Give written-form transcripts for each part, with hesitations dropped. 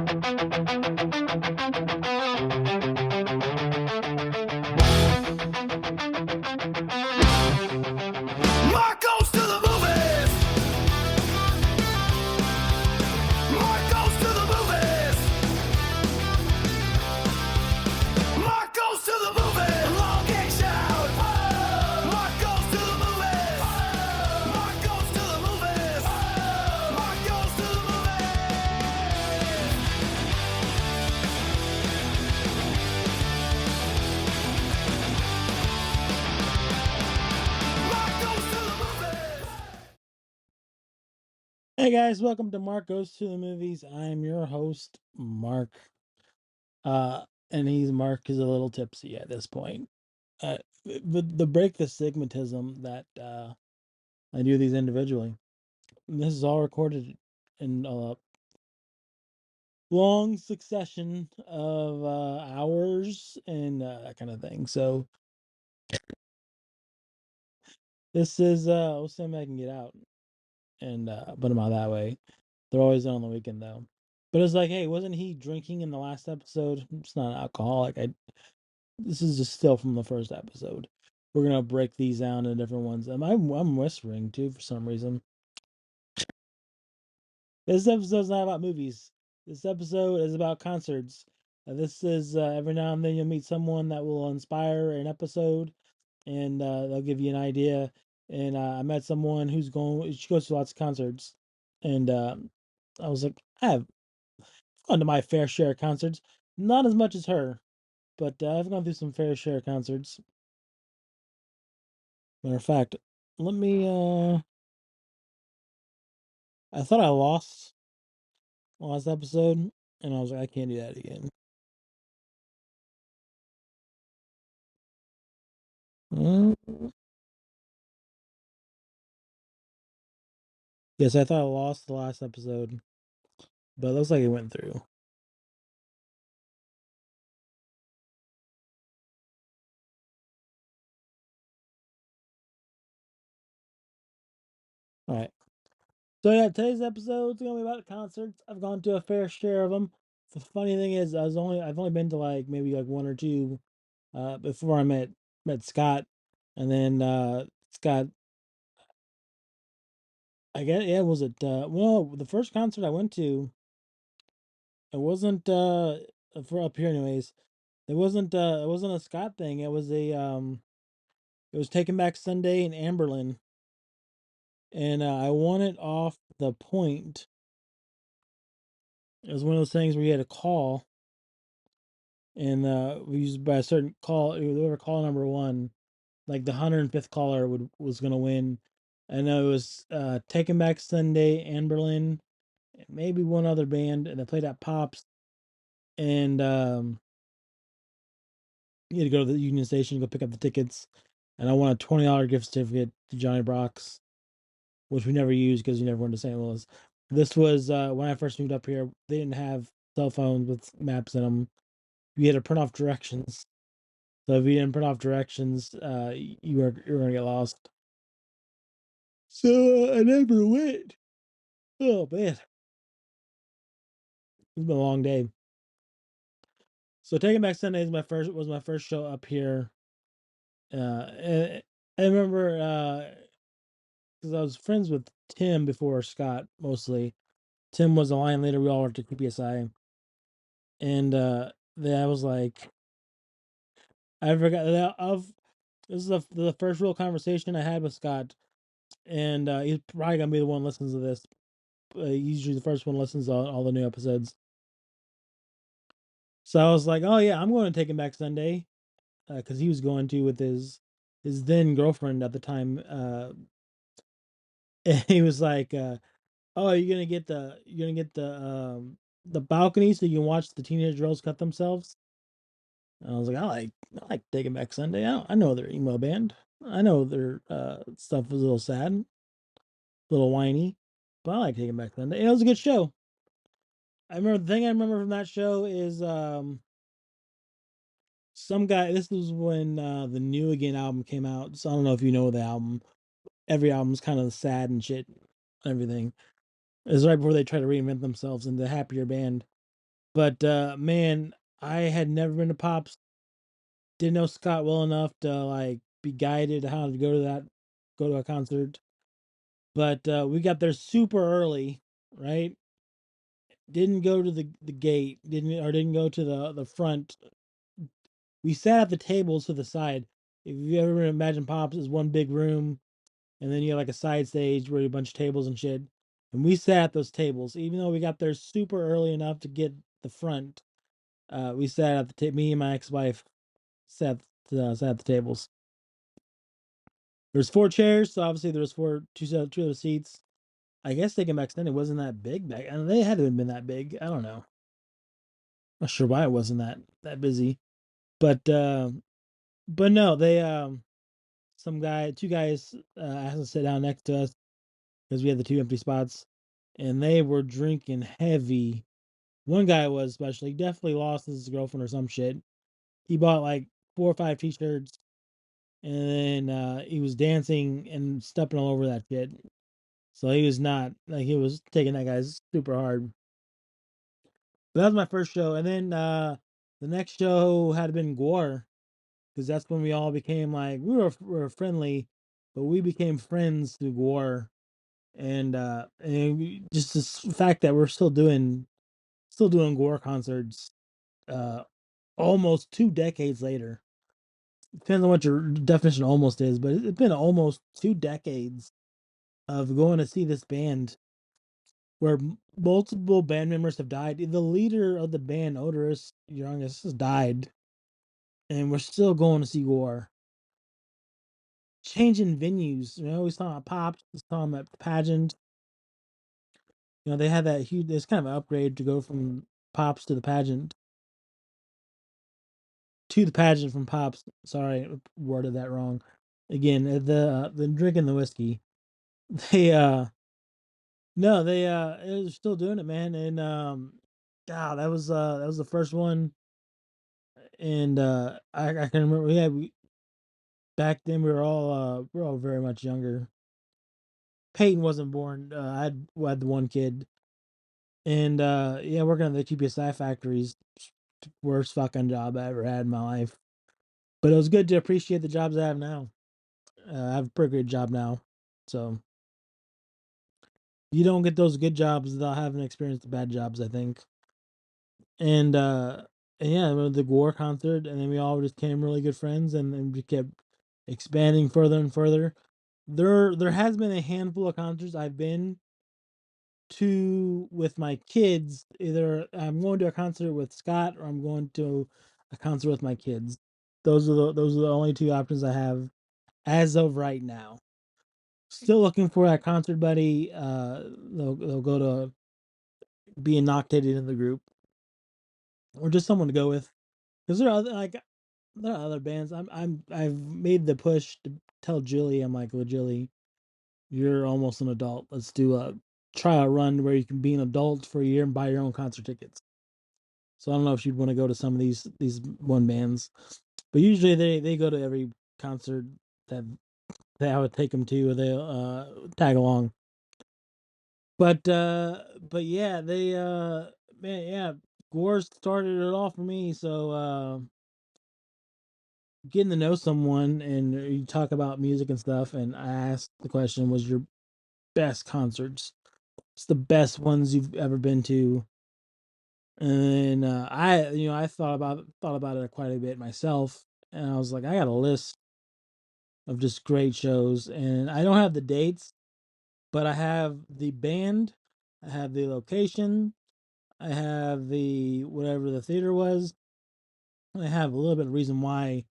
Mark goes to the movies. Mark goes to the movies. Mark goes to the movies. Long Geek Shout. Mark goes to the movies. Mark goes to the movies. Mark goes to the movies. Mark goes to the movies. Hey guys, welcome to Mark Goes to the Movies. I'm your host, Mark. And Mark is a little tipsy at this point. The break the stigmatism that I do these individually. This is all recorded in a long succession of hours and that kind of thing. So this is we'll see if I can get out and put them out that way. They're always on the weekend though. But it's like, hey, wasn't he drinking in the last episode? It's not alcoholic. This is just still from the first episode. We're gonna break these down into different ones. I'm whispering too for some reason. This episode's not about movies. This episode is about concerts. This is every now and then you'll meet someone that will inspire an episode, and they'll give you an idea. And I met someone who's going. She goes to lots of concerts, and I was like, I've gone to my fair share of concerts. Not as much as her, but I've gone through some fair share of concerts. Matter of fact, let me I thought I lost last episode, and I was like, I can't do that again. Mm. Yes, I thought I lost the last episode, but it looks like it went through. All right. So yeah, today's episode is gonna be about concerts. I've gone to a fair share of them. The funny thing is, I've only been to like maybe like one or two before I met Scott, and then Scott. I guess yeah, was it well the first concert I went to? It wasn't for up here anyways. It wasn't a Scott thing. It was Taking Back Sunday in Amberlin, and I won it off the point. It was one of those things where you had to call, and we used by a certain call. Whoever call number one, like the 105th caller was gonna win. I know it was Taking Back Sunday, Amberlin, maybe one other band, and they played at Pops, and you had to go to the Union Station, go pick up the tickets, and I won a $20 gift certificate to Johnny Brock's, which we never used because you never went to St. Louis. This was when I first moved up here. They didn't have cell phones with maps in them. You had to print off directions. So if you didn't print off directions, you were gonna get lost. So I never went. Oh man, it's been a long day. So Taking Back Sunday is my first show up here. I remember because I was friends with Tim before Scott mostly. Tim was a line leader. We all worked at KPSI, and then I was like, I forgot that of this is the first real conversation I had with Scott, and he's probably gonna be the one who listens to this. Usually the first one listens to all the new episodes. So I was like, oh yeah, I'm going to Taking Back Sunday, because he was going to with his then girlfriend at the time. And he was like, oh, you're gonna get the balcony so you can watch the teenage girls cut themselves. And I was like, I like Taking Back Sunday. I know their emo band. I know their stuff was a little sad, a little whiny, but I like Taking Back Sunday. And it was a good show. I remember the thing I remember from that show is some guy. This was when the New Again album came out. So I don't know if you know the album. Every album's kind of sad and shit, and everything. It was right before they try to reinvent themselves into a happier band. But man, I had never been to Pops. Didn't know Scott well enough to like be guided how to go to a concert. But we got there super early, right? Didn't go to the gate, didn't go to the front. We sat at the tables to the side. If you ever imagine Pops as one big room, and then you have like a side stage where you have a bunch of tables and shit. And we sat at those tables, even though we got there super early enough to get the front. We sat at the me and my ex-wife sat at the tables. There's four chairs, so obviously there's two other seats. I guess they can back then it wasn't that big back. I mean, they had to have been that big. I don't know. Not sure why it wasn't that busy, but no, they two guys asked us to sit down next to us because we had the two empty spots, and they were drinking heavy. One guy was especially definitely lost his girlfriend or some shit. He bought like 4 or 5 t-shirts, and then he was dancing and stepping all over that shit. So he was not like he was taking that guy's super hard. But that was my first show, and then the next show had been Gore because that's when we all became like we were friendly, but we became friends through Gore, and just this fact that we're still doing Gore concerts, uh, almost 2 decades later. Depends on what your definition of almost is, but it's been almost 2 decades of going to see this band where multiple band members have died. The leader of the band, Odorous Youngus, has died, and we're still going to see Gore. Changing venues, you know, we saw at Pops, we saw them at the pageant. You know, they had that huge. It's kind of an upgrade to go from Pops to the pageant. To the pageant from Pops. Sorry, worded that wrong. Again, the drinking the whiskey. They no, they're still doing it, man. And God, that was the first one. And I can remember, yeah, back then we were all very much younger. Peyton wasn't born. I had the one kid, and yeah, working at the TPSI factories, worst fucking job I ever had in my life. But it was good to appreciate the jobs I have now. I have a pretty good job now, so you don't get those good jobs without having experienced the bad jobs, I think. And yeah, we went to the Gore concert, and then we all just became really good friends, and then we kept expanding further and further. There has been a handful of concerts I've been to with my kids. Either I'm going to a concert with Scott, or I'm going to a concert with my kids. Those are the only two options I have as of right now. Still looking for that concert buddy. They'll go to be inoculated in the group, or just someone to go with. Because there are other bands. I've made the push to tell Julie. I'm like, well, Julie, you're almost an adult. Let's do a trial run where you can be an adult for a year and buy your own concert tickets. So I don't know if you'd want to go to some of these one bands, but usually they go to every concert that I would take them to, or they'll tag along. But yeah, they man, yeah, Gore started it all for me. So getting to know someone and you talk about music and stuff, and I asked the question, was your best concerts? It's the best ones you've ever been to. And I thought about it quite a bit myself, and I was like, I got a list of just great shows, and I don't have the dates, but I have the band, I have the location, I have the whatever the theater was. I have a little bit of reason why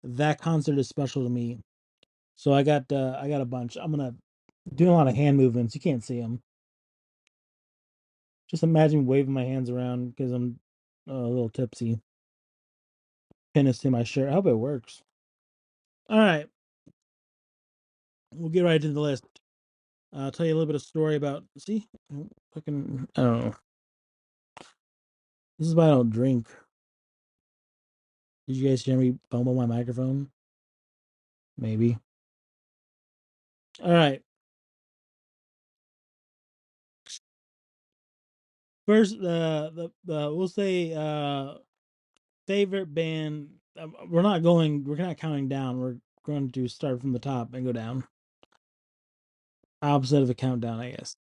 that concert is special to me. So I got a bunch. I'm gonna do a lot of hand movements. You can't see them. Just imagine waving my hands around because I'm a little tipsy. Pin is to my shirt. I hope it works. All right, we'll get right into the list. I'll tell you a little bit of story about. See, fucking. I don't know. This is why I don't drink. Did you guys hear me fumble my microphone? Maybe. All right. First, the we'll say favorite band. We're not going. We're not counting down. We're going to start from the top and go down. Opposite of a countdown, I guess.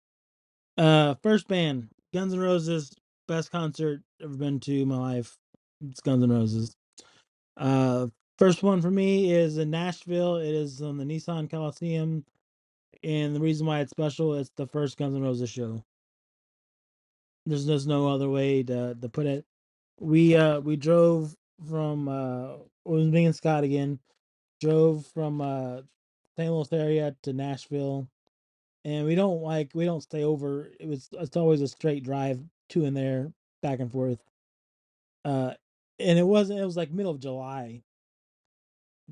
First band, Guns N' Roses. Best concert ever been to in my life. It's Guns N' Roses. Uh, First one for me is in Nashville. It is on the Nissan Coliseum, and the reason why it's special, it's the first Guns N' Roses show. There's just no other way to put it. We drove from it was me and Scott again. Drove from St. Louis area to Nashville, and we don't stay over. It's always a straight drive to and there, back and forth. Uh, and it was like middle of July.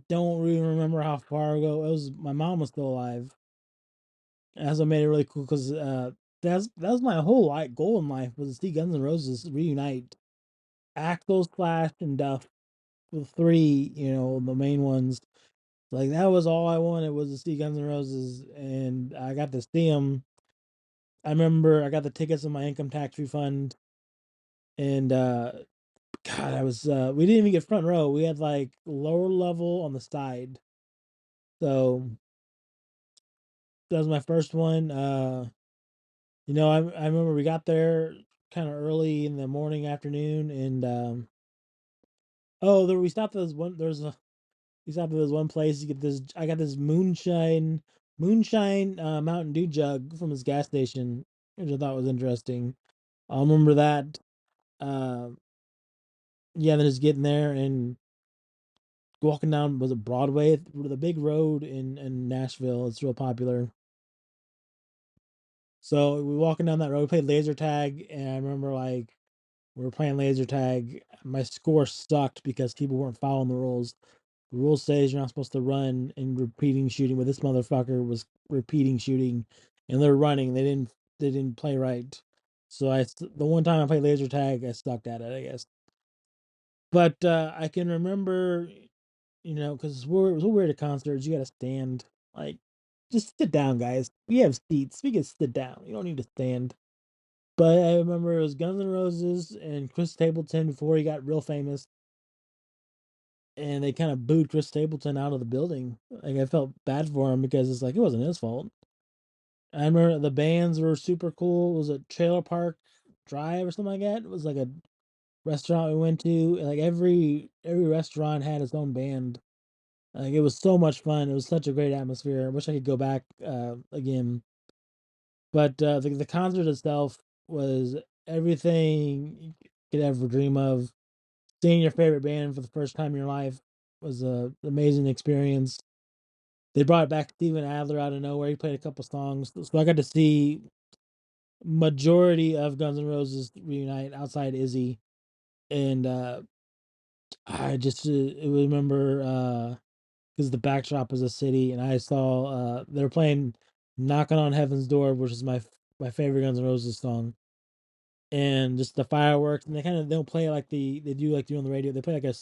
Don't really remember how far ago. It was my mom was still alive. That's what made it really cool because that was my whole goal in life was to see Guns N' Roses reunite. Axl, Slash, and Duff, the three, the main ones. Like that was all I wanted was to see Guns N' Roses, and I got to see them. I remember I got the tickets in my income tax refund, and God, I was we didn't even get front row. We had like lower level on the side. So that was my first one. I remember we got there kind of early in the morning, afternoon, and we stopped at this one. We stopped at this one place to get this. I got this moonshine Mountain Dew jug from this gas station, which I thought was interesting. I remember that. Uh, yeah, then just getting there and walking down, was it Broadway, the big road in Nashville? It's real popular. So we walking down that road, we played laser tag, and I remember like we were playing laser tag. My score sucked because people weren't following the rules. The rule says you're not supposed to run and repeating shooting, but this motherfucker was repeating shooting, and they're running. They didn't play right. So the one time I played laser tag, I sucked at it, I guess. But I can remember, because it was weird at concerts. You got to stand, like, just sit down, guys. We have seats. We can sit down. You don't need to stand. But I remember it was Guns N' Roses and Chris Stapleton before he got real famous, and they kind of booed Chris Stapleton out of the building. Like I felt bad for him because it's like it wasn't his fault. I remember the bands were super cool. It was a Trailer Park Drive or something like that. It was like a restaurant we went to. And like every restaurant had its own band. Like it was so much fun. It was such a great atmosphere. I wish I could go back again. But the concert itself was everything you could ever dream of. Seeing your favorite band for the first time in your life was a amazing experience. They brought back Steven Adler out of nowhere. He played a couple songs, so I got to see majority of Guns N' Roses reunite outside Izzy, and I just remember because the backdrop was a city, and I saw they were playing "Knocking on Heaven's Door," which is my favorite Guns N' Roses song, and just the fireworks, and they don't play like they do like do on the radio. They play like a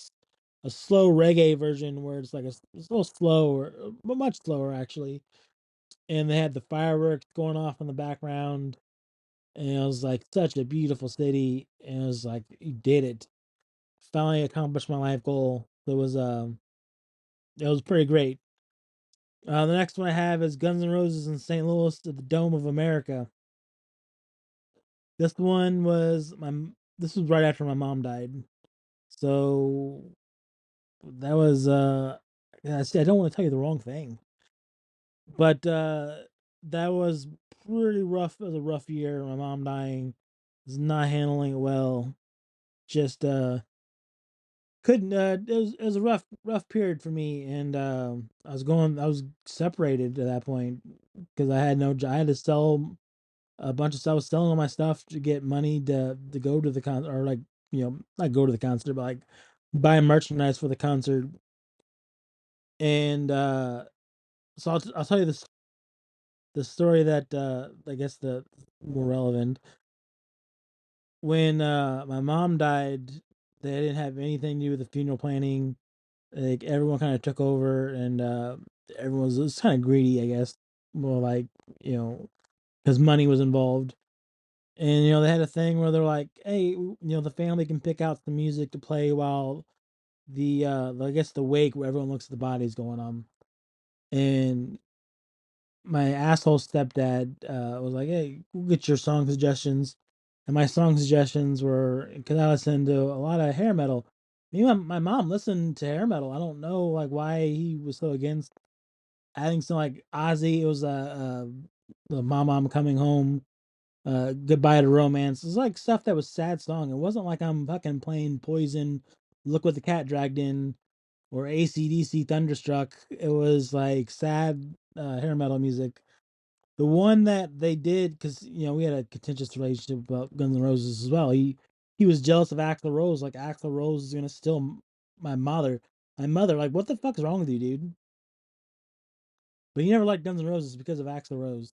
slow reggae version where it's like it's a little slower, but much slower actually. And they had the fireworks going off in the background, and it was like such a beautiful city. And it was like you did it, finally accomplished my life goal. It was pretty great. The next one I have is Guns N' Roses in St. Louis at the Dome of America. This one was this was right after my mom died. So that was yeah, see, I don't want to tell you the wrong thing. But that was pretty rough. It was a rough year. My mom dying, was not handling it well. Just couldn't it was a rough period for me, and I was separated at that point because I had no I had to sell a bunch of stuff. I was selling all my stuff to get money to go to the concert, or like, not go to the concert, but like buy merchandise for the concert. And so I'll tell you the story that I guess the more relevant. When my mom died, they didn't have anything to do with the funeral planning. Like everyone kind of took over, and everyone was kind of greedy, I guess. More like, because money was involved. And they had a thing where they're like, "Hey, the family can pick out the music to play while I guess the wake where everyone looks at the bodies going on." And my asshole stepdad was like, "Hey, we'll get your song suggestions." And my song suggestions were because I listened to a lot of hair metal. Me and my mom listened to hair metal. I don't know like why he was so against adding some like Ozzy. It was the Mama I'm Coming Home, Goodbye to Romance. It was like stuff that was sad song. It wasn't like I'm fucking playing Poison, Look What the Cat Dragged In, or AC/DC Thunderstruck. It was like sad hair metal music. The one that they did, because we had a contentious relationship about Guns N' Roses as well. He was jealous of Axl Rose. Like Axl Rose is gonna steal my mother. My mother, like, what the fuck is wrong with you, dude? But he never liked Guns N' Roses because of Axl Rose.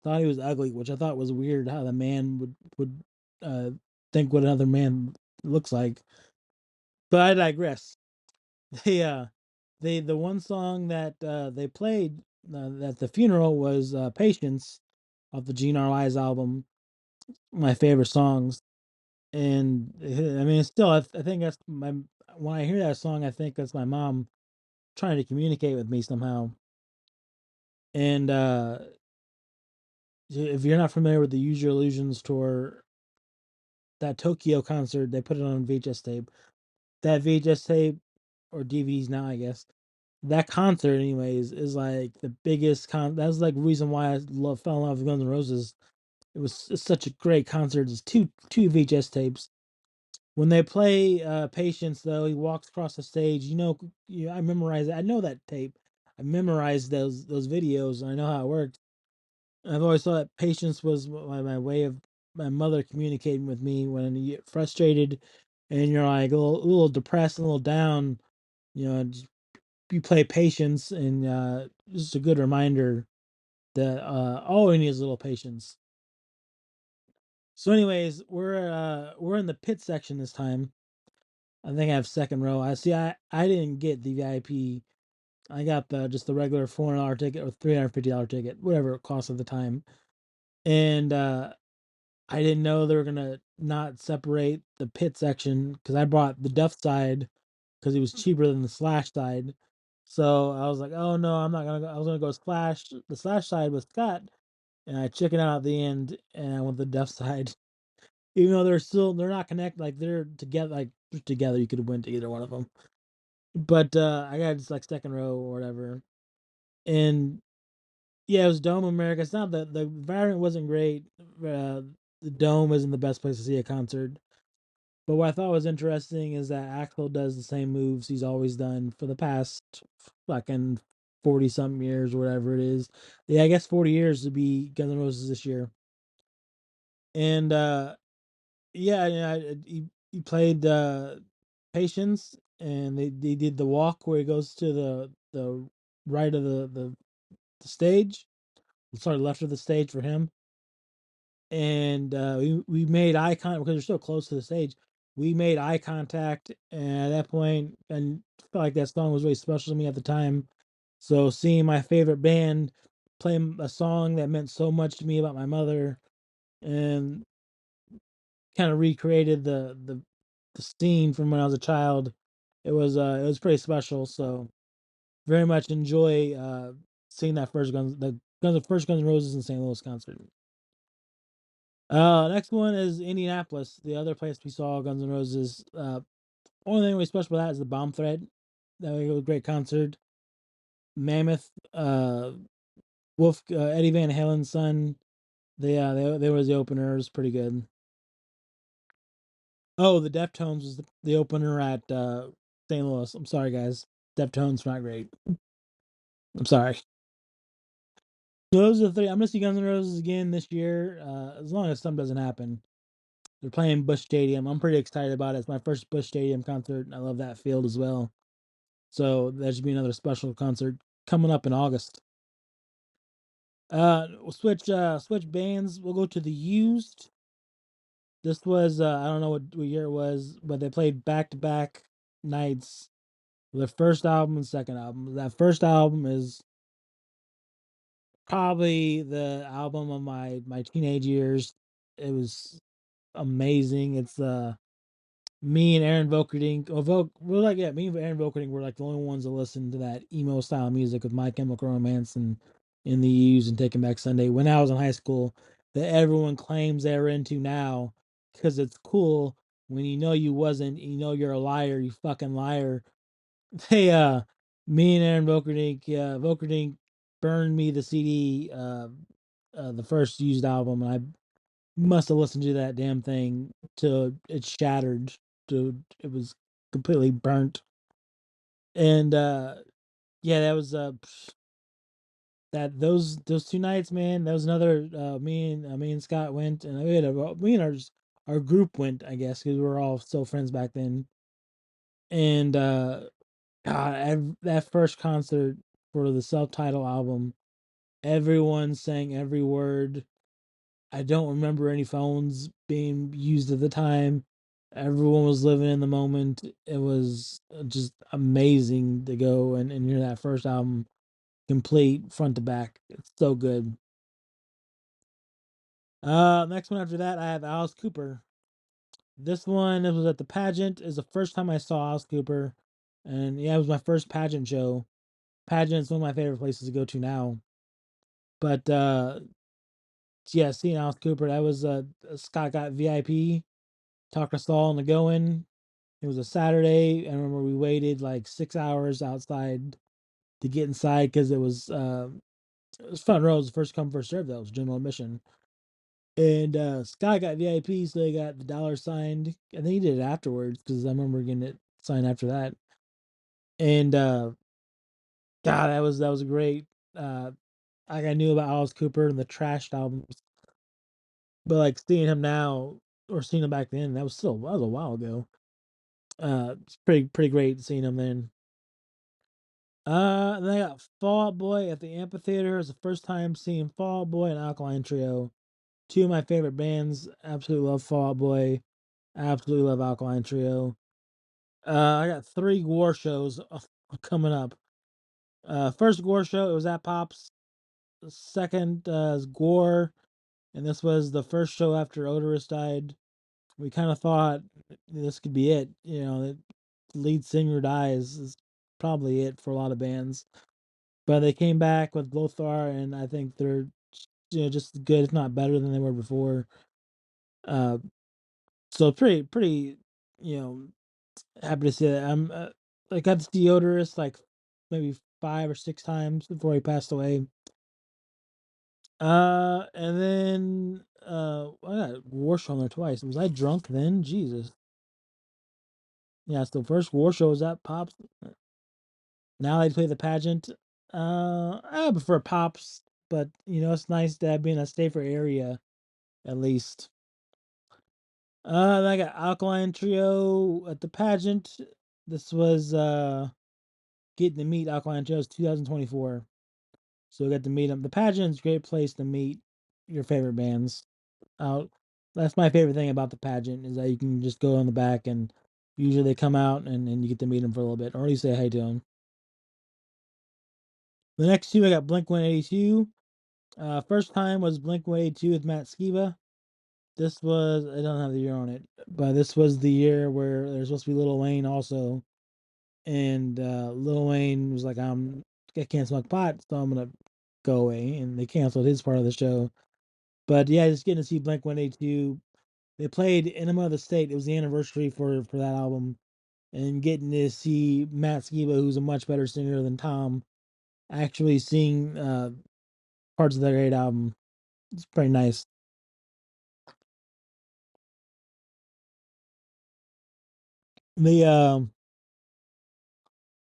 Thought he was ugly, which I thought was weird. How the man would uh think what another man looks like. But I digress. The one song that they played at the funeral was "Patience" off the GNRI's album. My favorite songs, and I mean, still, I think that's my when I hear that song, I think that's my mom trying to communicate with me somehow. And if you're not familiar with the Use Your Illusions tour, that Tokyo concert, they put it on VHS tape. That VHS tape or DVDs now, I guess. That concert, anyways, is like the biggest That's like reason why I fell in love with Guns N' Roses. It's such a great concert. It's two VHS tapes. When they play Patience, though, he walks across the stage. I memorized it. I know that tape. I memorized those videos, and I know how it worked. I've always thought that Patience was my way of my mother communicating with me when you get frustrated and you're like a little depressed, a little down. Just, you play Patience, and just a good reminder that all we need is a little patience. So, anyways, we're in the pit section this time. I think I have second row. I didn't get the VIP. I got just the regular $400 ticket or $350 ticket, whatever it cost at the time. And I didn't know they were gonna not separate the pit section because I bought the Duff side because it was cheaper than the Slash side. So I was like, oh no, I'm not gonna go. I was gonna go Slash, the Slash side with Scott, and I chickened out at the end, and I went the Duff side. Even though they're not connected, like they're together, like together, you could have went to either one of them. But I got just like second row or whatever, and yeah, it was Dome America. It's not the environment wasn't great. The Dome isn't the best place to see a concert. But what I thought was interesting is that Axl does the same moves he's always done for the past fucking 40 something years or whatever it is. Yeah, I guess 40 years to be Guns N' Roses this year. And yeah, he played Patience, and they did the walk where he goes to the right of the stage, sorry, left of the stage for him. And we made eye contact because we're so close to the stage. We made eye contact, and at that point, and I felt like that song was really special to me at the time. So seeing my favorite band play a song that meant so much to me about my mother, and kind of recreated the scene from when I was a child. It was pretty special. So very much enjoy seeing that first Guns N' Roses in St. Louis concert. Next one is Indianapolis, the other place we saw Guns N' Roses. Only thing really special about that is the bomb threat. That was a great concert. Mammoth, Wolf, Eddie Van Halen's son. They was the opener. It was pretty good. Oh, the Deftones was the opener at St. Louis. I'm sorry, guys. Deftones not great. I'm sorry. So those are the three. I'm gonna see Guns N' Roses again this year, as long as something doesn't happen. They're playing Busch Stadium. I'm pretty excited about it. It's my first Busch Stadium concert. I love that field as well. So that should be another special concert coming up in August. We'll switch bands. We'll go to the Used. This was I don't know what year it was, but they played back to back nights. Their first album and second album. That first album is probably the album of my teenage years. It was amazing. It's me and Aaron Vokerdink. We're like, yeah, me and Aaron Vokerdink were like the only ones that listened to that emo style music with My Chemical Romance and In the U's and Taking Back Sunday when I was in high school, that everyone claims they're into now because it's cool. When you know you wasn't, you know you're a liar, you fucking liar. They me and Aaron Vokerdink burned me the CD, the first used album, and I must have listened to that damn thing till it shattered. Dude, it was completely burnt. And yeah, that was that those 2 nights, man. That was another me and Scott went, and we had me and our group went, I guess, because we were all still friends back then. And God, that first concert for the self-title album, everyone sang every word. I don't remember any phones being used at the time. Everyone was living in the moment. It was just amazing to go and hear that first album complete front to back. It's so good. Next one after that, I have Alice Cooper. This one, it was at the pageant. Is the first time I saw Alice Cooper, and yeah, it was my first pageant show. Pageant's one of my favorite places to go to now. But yeah, seeing Alice Cooper, that was Scott got VIP. Talked us all into going. It was a Saturday. I remember we waited like 6 hours outside to get inside because it was front row. It was first come first serve. That was general admission. And Scott got VIP, so they got the dollar signed. I think he did it afterwards because I remember getting it signed after that. And God, that was a great. Like I knew about Alice Cooper and the Trashed albums, but like seeing him now or seeing him back then, that was a while ago. It's pretty great seeing him then. And then I got Fall Out Boy at the amphitheater. It's the first time seeing Fall Out Boy and Alkaline Trio. Two of my favorite bands. Absolutely love Fall Out Boy. Absolutely love Alkaline Trio. I got three Gore shows coming up. First Gore show, it was at Pops. The second is Gore, and this was the first show after Odorous died. We kind of thought this could be it. You know, the lead singer dies is probably it for a lot of bands. But they came back with Lothar, and I think they're just as good, if not better than they were before. Uh, so pretty, you know, happy to see that. I got to see Odorous like maybe 5 or 6 times before he passed away. And then I got Warshow there twice. Was I drunk then? Jesus. Yeah, so the first War Show was at Pops. Now they play the pageant. I prefer Pops, but it's nice to be in a safer area at least. Then I got Alkaline Trio at the pageant. This was getting to meet Alkaline Trio's 2024. So we got to meet them. The pageant's a great place to meet your favorite bands. Out. That's my favorite thing about the pageant is that you can just go on the back and usually they come out and you get to meet them for a little bit or at least say hi to them. The next two I got Blink 182. First time was Blink 182 with Matt Skiba. This was I don't have the year on it, but this was the year where there's supposed to be Lil Wayne also, and Lil Wayne was like, I can't smoke pot, so I'm gonna go away, and they canceled his part of the show. But yeah, just getting to see Blink 182. They played Enema of the State. It was the anniversary for that album, and getting to see Matt Skiba, who's a much better singer than Tom, actually sing parts of that great album. It's pretty nice. The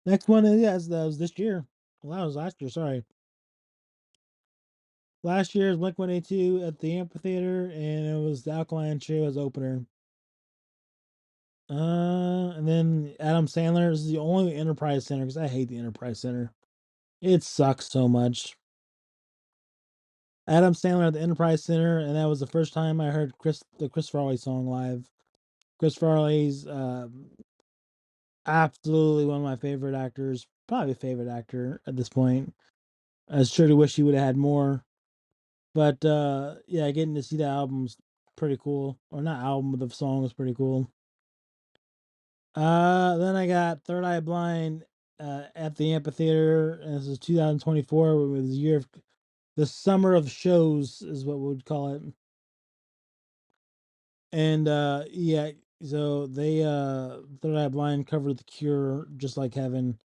next one is yes, that was this year. Well, that was last year. Sorry, last year's Blink 182 at the amphitheater, and it was the Alkaline Trio as opener. And then Adam Sandler is the only Enterprise Center because I hate the Enterprise Center. It sucks so much. Adam Sandler at the Enterprise Center, and that was the first time I heard the Chris Farley song live. Chris Farley's absolutely one of my favorite actors, probably a favorite actor at this point. I sure do wish he would have had more. But yeah, getting to see the albums pretty cool. Or not album, but the song was pretty cool. Then I got Third Eye Blind at the amphitheater, and this is 2024. It was the year of the summer of shows, is what we would call it. And yeah, so they Third Eye Blind covered The Cure, Just Like Heaven.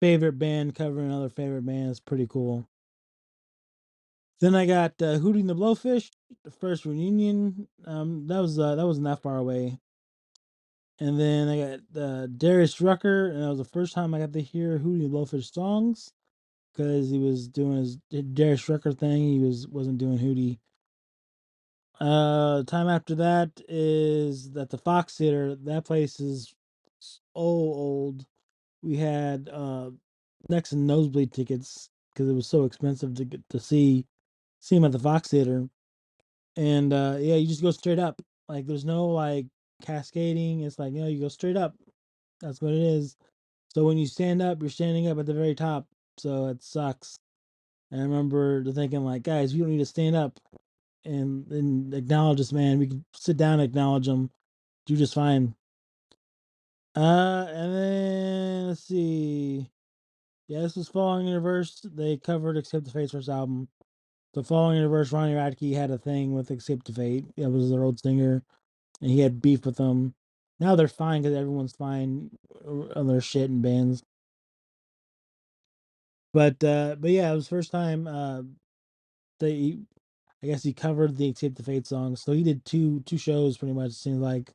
Favorite band covering another favorite band is pretty cool. Then I got Hootie and the Blowfish, the first reunion. That wasn't that far away. And then I got Darius Rucker, and that was the first time I got to hear Hootie and the Blowfish songs because he was doing his Darius Rucker thing. Wasn't doing Hootie. Time after that is at the Fox Theater. That place is so old. We had next to nosebleed tickets because it was so expensive to get to see him at the Fox Theater. And yeah, you just go straight up. Like there's no like cascading. It's like, you go straight up. That's what it is. So when you stand up, you're standing up at the very top. So it sucks. And I remember thinking like, guys, we don't need to stand up and acknowledge this man. We can sit down and acknowledge him. Do just fine. And then let's see. Yeah, this was Falling Universe. They covered Accept the Fate's first album. The Falling Universe, Ronnie Radke had a thing with Accept the Fate. That was their old singer, and he had beef with them. Now they're fine because everyone's fine on their shit and bands. But yeah, it was first time they I guess he covered the Accept the Fate song. So he did two shows pretty much, it seems like.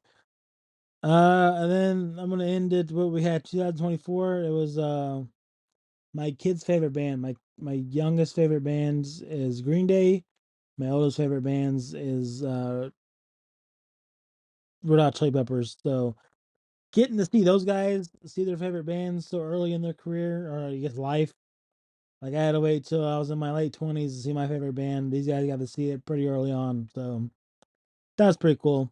And then I'm gonna end it what we had 2024. It was my kid's favorite band. My youngest favorite bands is Green Day. My oldest favorite bands is Red Hot Chili Peppers. So getting to see those guys, see their favorite bands so early in their career or I guess life. Like I had to wait till I was in my late 20s to see my favorite band. These guys got to see it pretty early on. So that was pretty cool.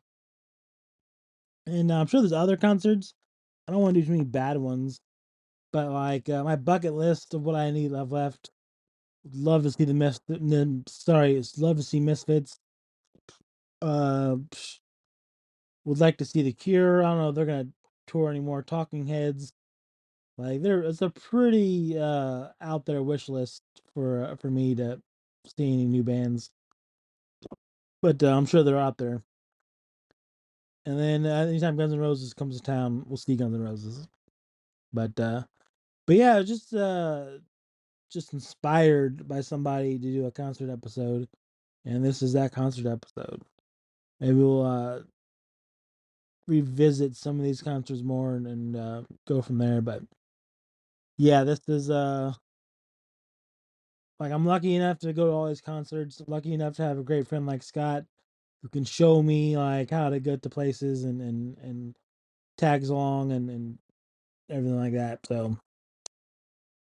And I'm sure there's other concerts. I don't want to do too many bad ones, but like my bucket list of what I need have left. Love to see love to see Misfits. Would like to see The Cure. I don't know if they're gonna tour anymore. Talking Heads. Like it's a pretty out there wish list for me to see any new bands, but I'm sure they're out there. And then anytime Guns N' Roses comes to town, we'll see Guns N' Roses. But yeah, just inspired by somebody to do a concert episode, and this is that concert episode. Maybe we'll revisit some of these concerts more and go from there. But yeah, this is like I'm lucky enough to go to all these concerts. Lucky enough to have a great friend like Scott who can show me like how to get to places and tags along and everything like that. So,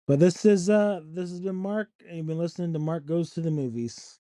but this has been Mark, and you've been listening to Mark Goes to the Movies.